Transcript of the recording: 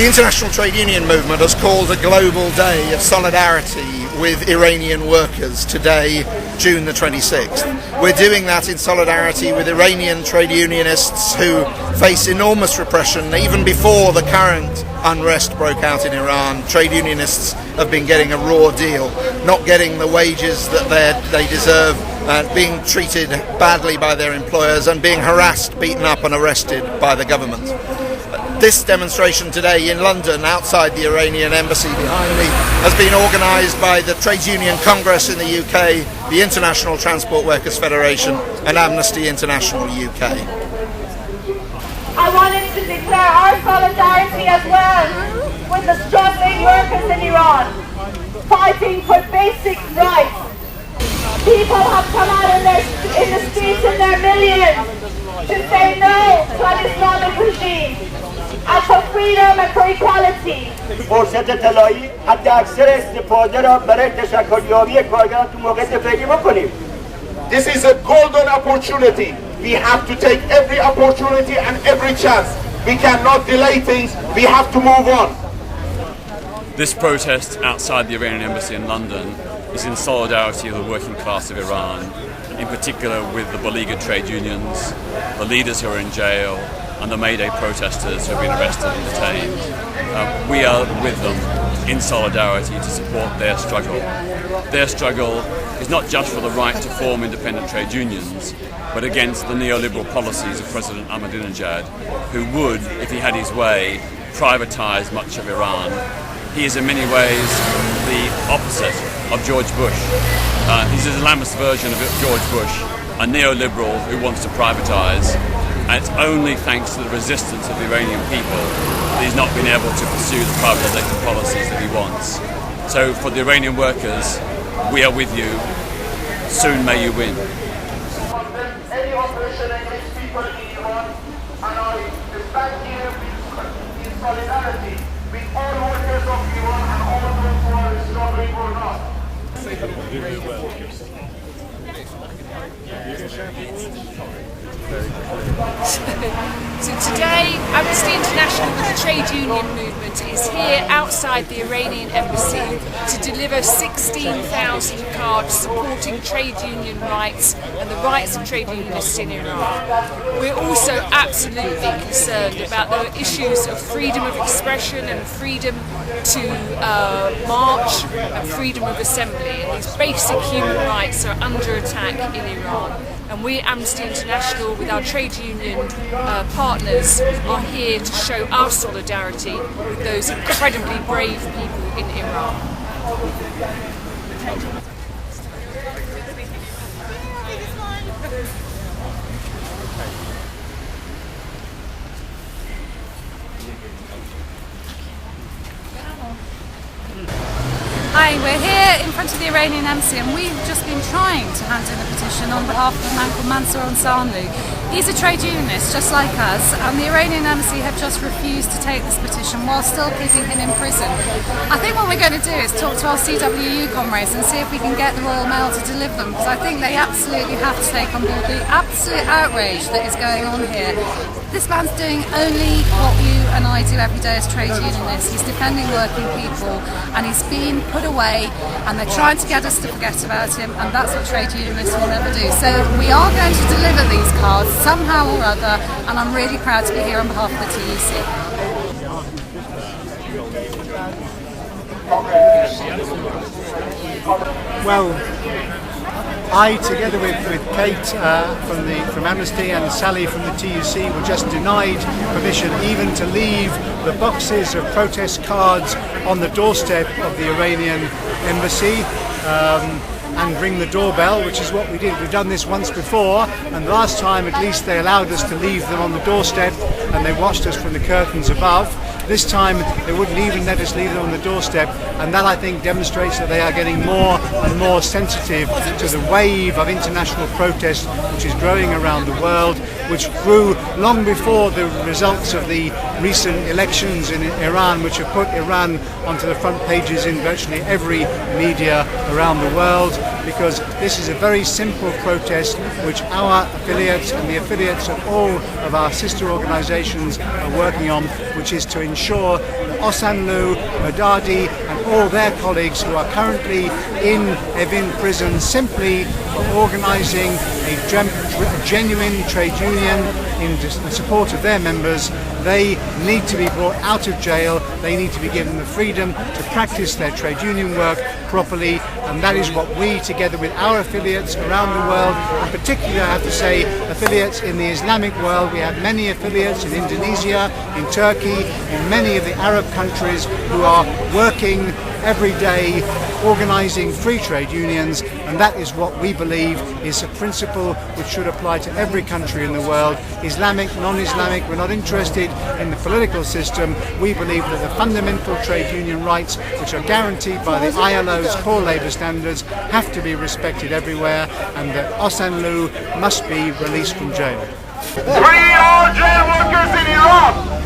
The International Trade Union Movement has called a global day of solidarity with Iranian workers today, June the 26th. We're doing that in solidarity with Iranian trade unionists who face enormous repression. Even before the current unrest broke out in Iran, trade unionists have been getting a raw deal, not getting the wages that they deserve, being treated badly by their employers and being harassed, beaten up and arrested by the government. This demonstration today in London, outside the Iranian embassy behind me, has been organised by the Trades Union Congress in the UK, the International Transport Workers Federation and Amnesty International UK. I wanted to declare our solidarity as well with the struggling workers in Iran, fighting for basic rights. People have come out in the streets in their millions to say no to an Islamic regime and for freedom and for equality. فرصت طلایی حد اکثر استفاده را برای تشکلیابی کارگران تو موقعیت فعلی بکنیم. This is a golden opportunity. We have to take every opportunity and every chance. We cannot delay things. We have to move on. This protest outside the Iranian embassy in London is in solidarity of the working class of Iran, in particular with the beleaguered trade unions, the leaders who are in jail, and the May Day protesters who have been arrested and detained. We are with them in solidarity to support their struggle. Their struggle is not just for the right to form independent trade unions, but against the neoliberal policies of President Ahmadinejad, who would, if he had his way, privatise much of Iran. He is in many ways the opposite of George Bush. He's an Islamist version of George Bush, a neoliberal who wants to privatise. And it's only thanks to the resistance of the Iranian people that he's not been able to pursue the privatisation policies that he wants. So for the Iranian workers, we are with you. Soon may you win. Any operation against people in Iran, and I stand here in solidarity with all workers of Iran and all of those who are struggling for us. So today, Amnesty International with the trade union movement is here outside the Iranian embassy to deliver 16,000 cards supporting trade union rights and the rights of trade unionists in Iran. We're also absolutely concerned about the issues of freedom of expression and freedom to march and freedom of assembly. And these basic human rights are under attack in Iran. And we, Amnesty International, with our trade union partners, are here to show our solidarity with those incredibly brave people in Iran. Hi, we're here in front of the Iranian embassy and we've just been trying to hand in a petition on behalf of a man called Mansour Ansarlu. He's a trade unionist just like us, and the Iranian embassy have just refused to take this petition while still keeping him in prison. I think what we're going to do is talk to our CWU comrades and see if we can get the Royal Mail to deliver them, because I think they absolutely have to take on board the absolute outrage that is going on here. This man's doing only what you and I do every day as trade unionists. He's defending working people and he's been put away, and they're trying to get us to forget about him, and that's what trade unionists will never do. So we are going to deliver these cards somehow or other, and I'm really proud to be here on behalf of the TUC. Well, I, together with Kate from Amnesty and Sally from the TUC, were just denied permission even to leave the boxes of protest cards on the doorstep of the Iranian embassy and ring the doorbell, which is what we did. We've done this once before, and last time at least they allowed us to leave them on the doorstep and they watched us from the curtains above. This time they wouldn't even let us leave them on the doorstep, and that I think demonstrates that they are getting more and more sensitive to the wave of international protest which is growing around the world, which grew long before the results of the recent elections in Iran, which have put Iran onto the front pages in virtually every media around the world. because this is a very simple protest which our affiliates and the affiliates of all of our sister organisations are working on, which is to ensure that Osanlu, Haddadi and all their colleagues who are currently in Evin prison simply for organising a genuine trade union in support of their members, they need to be brought out of jail, they need to be given the freedom to practice their trade union work properly, and that is what we, together with our affiliates around the world, in particular I have to say affiliates in the Islamic world, we have many affiliates in Indonesia, in Turkey, in many of the Arab countries who are working every day organising free trade unions, and that is what we believe is a principle which should apply to every country in the world, Islamic, non-Islamic. We're not interested in the political system. We believe that the fundamental trade union rights which are guaranteed by the ILO's core labour standards have to be respected everywhere, and that Osanlu must be released from jail. Free all jail workers in Iran!